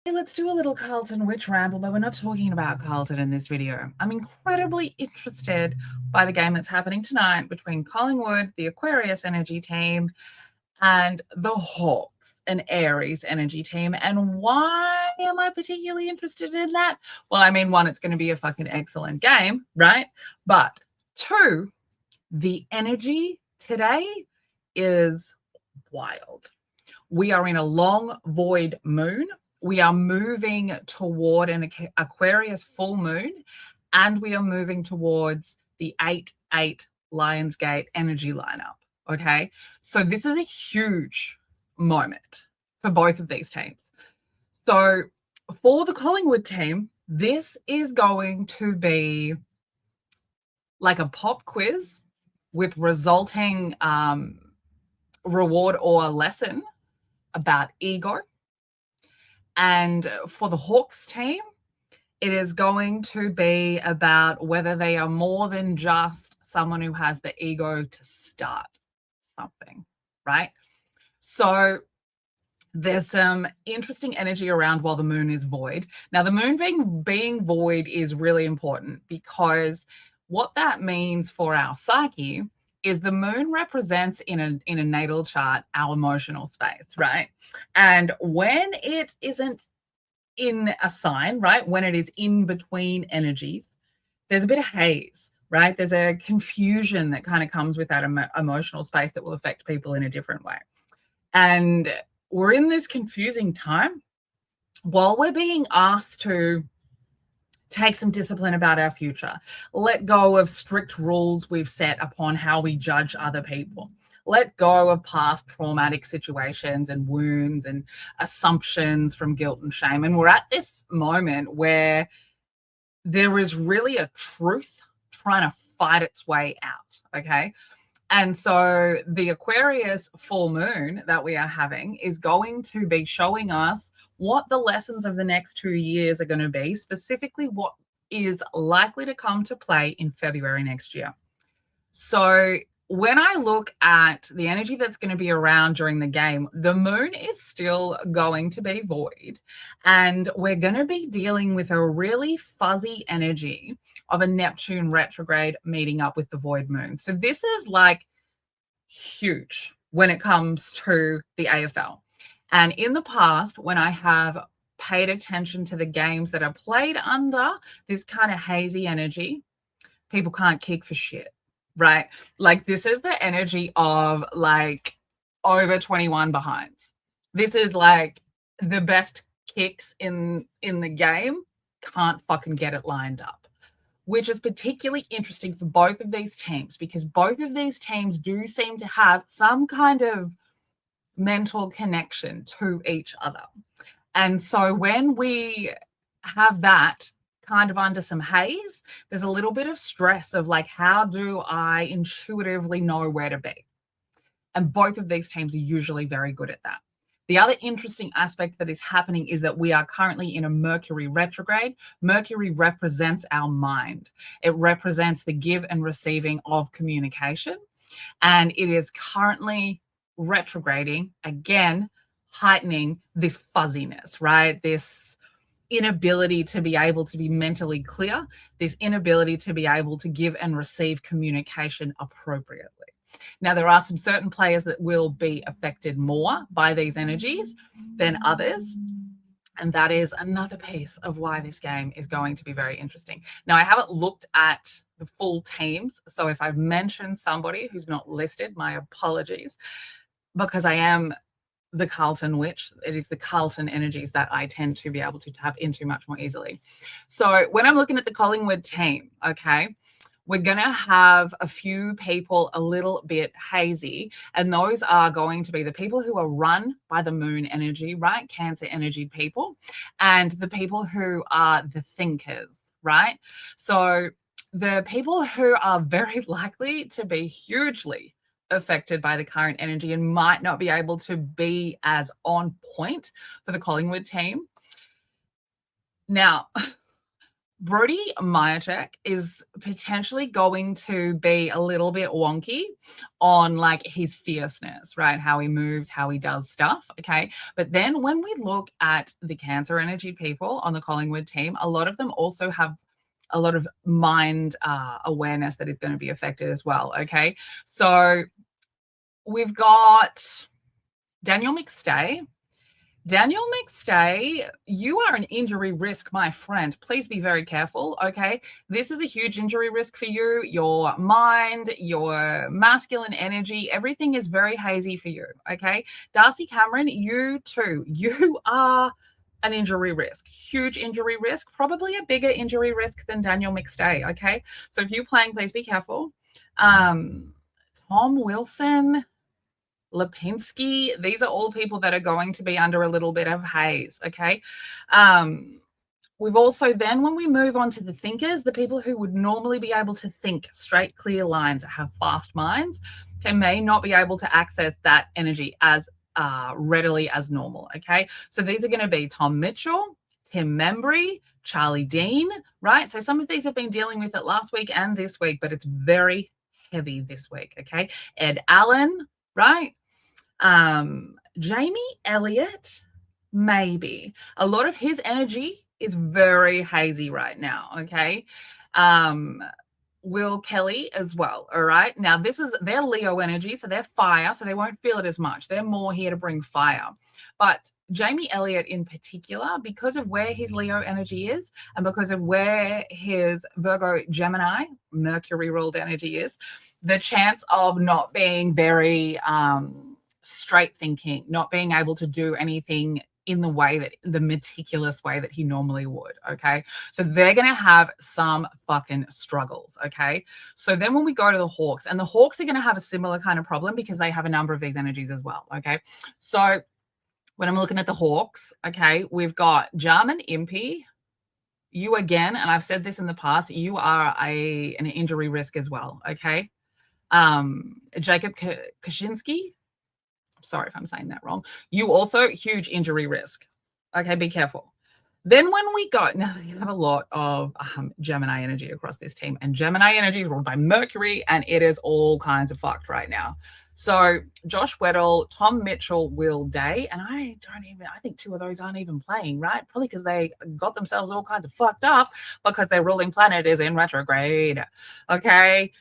Hey, let's do a little Carlton witch ramble, but we're not talking about Carlton in this video. I'm incredibly interested by the game that's happening tonight between Collingwood, the Aquarius energy team, and the Hawks, an Aries energy team. And why am I particularly interested in that? Well, I mean, one, it's going to be a fucking excellent game, right? But two, the energy today is wild. We are in a long void moon. We are moving toward an Aquarius full moon, and we are moving towards the 8-8 Lionsgate energy lineup. Okay. So this is a huge moment for both of these teams. So for the Collingwood team, this is going to be like a pop quiz with resulting reward or lesson about ego. And for the Hawks team, it is going to be about whether they are more than just someone who has the ego to start something, right? So there's some interesting energy around while the moon is void. Now, the moon being void is really important because what that means for our psyche is the moon represents in a natal chart our emotional space, right? And when it isn't in a sign, right, when it is in between energies, there's a bit of haze, right? There's a confusion that kind of comes with that emotional space that will affect people in a different way. And we're in this confusing time while we're being asked to take some discipline about our future, let go of strict rules we've set upon how we judge other people, let go of past traumatic situations and wounds and assumptions from guilt and shame. And we're at this moment where there is really a truth trying to fight its way out, okay? And so the Aquarius full moon that we are having is going to be showing us what the lessons of the next 2 years are going to be, specifically what is likely to come to play in February next year. So when I look at the energy that's going to be around during the game, the moon is still going to be void. And we're going to be dealing with a really fuzzy energy of a Neptune retrograde meeting up with the void moon. So this is like huge when it comes to the AFL. And in the past, when I have paid attention to the games that are played under this kind of hazy energy, people can't kick for shit. Right? Like this is the energy of like over 21 behinds. This is like the best kicks in the game can't fucking get it lined up, which is particularly interesting for both of these teams because both of these teams do seem to have some kind of mental connection to each other. And so when we have that kind of under some haze, there's a little bit of stress of like, how do I intuitively know where to be? And both of these teams are usually very good at that. The other interesting aspect that is happening is that we are currently in a Mercury retrograde. Mercury represents our mind. It represents the give and receiving of communication. And it is currently retrograding, again, heightening this fuzziness, right? This inability to be able to be mentally clear, this inability to be able to give and receive communication appropriately. Now, there are some certain players that will be affected more by these energies than others. And that is another piece of why this game is going to be very interesting. Now, I haven't looked at the full teams. So if I've mentioned somebody who's not listed, my apologies, because I am the Carlton witch. It is the Carlton energies that I tend to be able to tap into much more easily. So when I'm looking at the Collingwood team, okay, we're going to have a few people a little bit hazy, and those are going to be the people who are run by the moon energy, right? Cancer energy people, and the people who are the thinkers, right? So the people who are very likely to be hugely affected by the current energy and might not be able to be as on point for the Collingwood team. Now, Brody Majacek is potentially going to be a little bit wonky on like his fierceness, right? How he moves, how he does stuff. Okay. But then when we look at the Cancer energy people on the Collingwood team, a lot of them also have a lot of mind awareness that is going to be affected as well. Okay. So we've got Daniel McStay. Daniel McStay, you are an injury risk, my friend. Please be very careful, okay? This is a huge injury risk for you. Your mind, your masculine energy, everything is very hazy for you, okay? Darcy Cameron, you too. You are an injury risk, huge injury risk, probably a bigger injury risk than Daniel McStay, okay? So if you're playing, please be careful. Tom Wilson, Lipinski, these are all people that are going to be under a little bit of haze, okay? We've also then, when we move on to the thinkers, the people who would normally be able to think straight, clear lines, have fast minds, they may not be able to access that energy as readily as normal, okay? So these are going to be Tom Mitchell, Tim Membry, Charlie Dean, right? So some of these have been dealing with it last week and this week, but it's very heavy this week, okay? Ed Allen, right? Jamie Elliott, maybe. A lot of his energy is very hazy right now, okay? Will Kelly as well, all right? Now, this is their Leo energy, so they're fire, so they won't feel it as much. They're more here to bring fire. But Jamie Elliott in particular, because of where his Leo energy is and because of where his Virgo Gemini Mercury ruled energy is, the chance of not being very straight thinking, not being able to do anything in the way that the meticulous way that he normally would. Okay. So they're going to have some fucking struggles. Okay. So then when we go to the Hawks, and the Hawks are going to have a similar kind of problem because they have a number of these energies as well. Okay. So when I'm looking at the Hawks, okay, we've got Jarman Impey. You again, and I've said this in the past, you are an injury risk as well. Okay. Jacob Kaczynski. Sorry if I'm saying that wrong. You also huge injury risk. Okay, be careful. Then when we go, now you have a lot of Gemini energy across this team, and Gemini energy is ruled by Mercury, and it is all kinds of fucked right now. So Josh Weddle, Tom Mitchell, Will Day, and I think two of those aren't even playing, right? Probably because they got themselves all kinds of fucked up because their ruling planet is in retrograde. Okay.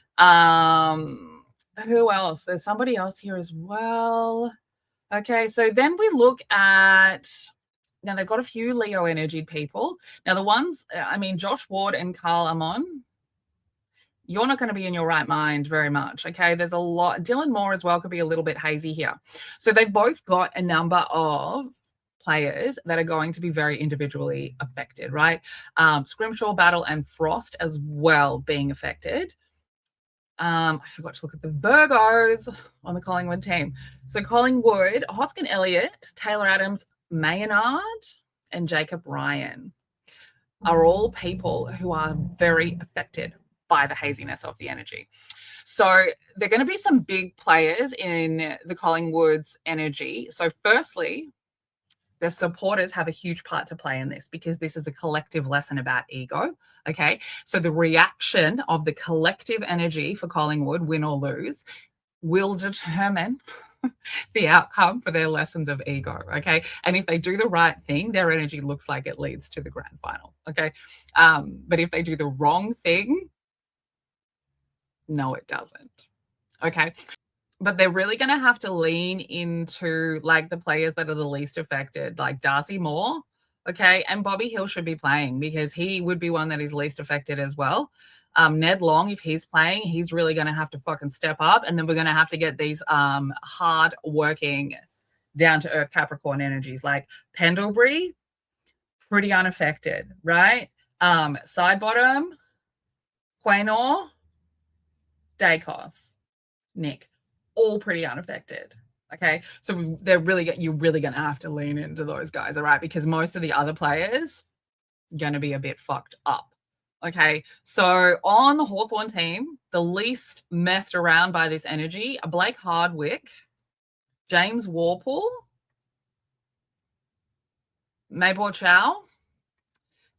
Who else? There's somebody else here as well. Okay, so then we look at, now they've got a few Leo energied people. Now the ones, Josh Ward and Carl Amon, you're not going to be in your right mind very much, okay? There's a lot. Dylan Moore as well could be a little bit hazy here. So they've both got a number of players that are going to be very individually affected, right? Scrimshaw, Battle, and Frost as well being affected. I forgot to look at the Virgos on the Collingwood team. So Collingwood, Hoskin Elliott, Taylor Adams, Maynard, and Jacob Ryan are all people who are very affected by the haziness of the energy. So they're going to be some big players in the Collingwood's energy. So firstly, the supporters have a huge part to play in this because this is a collective lesson about ego, okay? So the reaction of the collective energy for Collingwood, win or lose, will determine the outcome for their lessons of ego, okay? And if they do the right thing, their energy looks like it leads to the grand final, okay? But if they do the wrong thing, no, it doesn't, okay? But they're really going to have to lean into like the players that are the least affected, like Darcy Moore, okay? And Bobby Hill should be playing because he would be one that is least affected as well. Ned Long, if he's playing, he's really going to have to fucking step up. And then we're going to have to get these hard-working, down-to-earth Capricorn energies like Pendlebury, pretty unaffected, right? Sidebottom, Quaynor, Dacos, Nick, all pretty unaffected. Okay, so you're really going to have to lean into those guys, all right? Because most of the other players are going to be a bit fucked up. Okay, so on the Hawthorn team, the least messed around by this energy are Blake Hardwick, James Warple, Maybor Chow,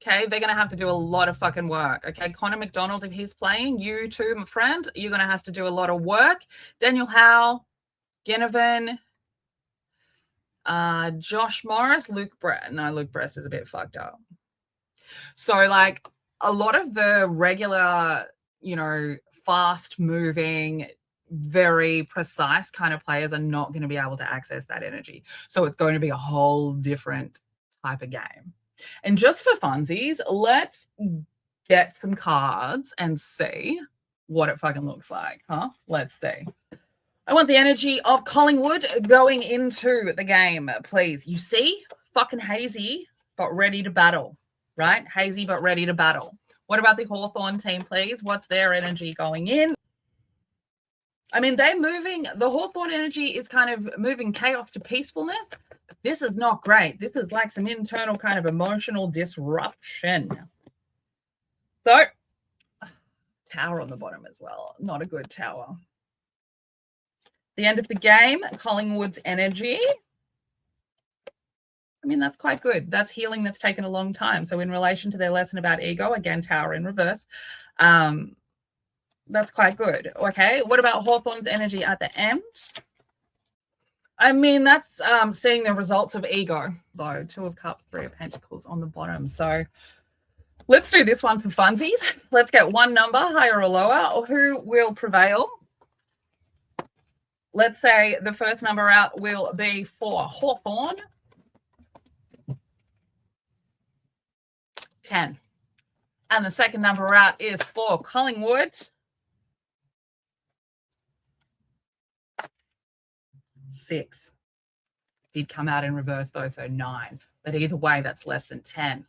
Okay, they're going to have to do a lot of fucking work. Okay, Connor McDonald, if he's playing, you too, my friend, you're going to have to do a lot of work. Daniel Howe, Ginnivan, Josh Morris, Luke Brett. No, Luke Brett is a bit fucked up. So, like, a lot of the regular, fast moving, very precise kind of players are not going to be able to access that energy. So it's going to be a whole different type of game. And just for funsies, let's get some cards and see what it fucking looks like, huh? Let's see. I want the energy of Collingwood going into the game, please. You see? Fucking hazy, but ready to battle, right? Hazy, but ready to battle. What about the Hawthorn team, please? What's their energy going in? I mean, the Hawthorn energy is kind of moving chaos to peacefulness. This is not great. This is like some internal kind of emotional disruption. So, tower on the bottom as well. Not a good tower. The end of the game, Collingwood's energy. I mean, that's quite good. That's healing that's taken a long time. So in relation to their lesson about ego, again, tower in reverse, that's quite good. Okay, what about Hawthorn's energy at the end? I mean, that's seeing the results of ego, though. 2 of Cups, 3 of Pentacles on the bottom. So let's do this one for funsies. Let's get one number, higher or lower. Who will prevail? Let's say the first number out will be for Hawthorn. 10. And the second number out is for Collingwood. 6. Did come out in reverse though, so 9. But either way, that's less than 10.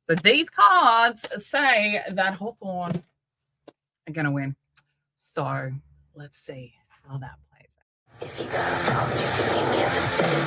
So these cards say that Hawthorn are going to win. So let's see how that plays out. If you gotta talk, you can meet me at the stage.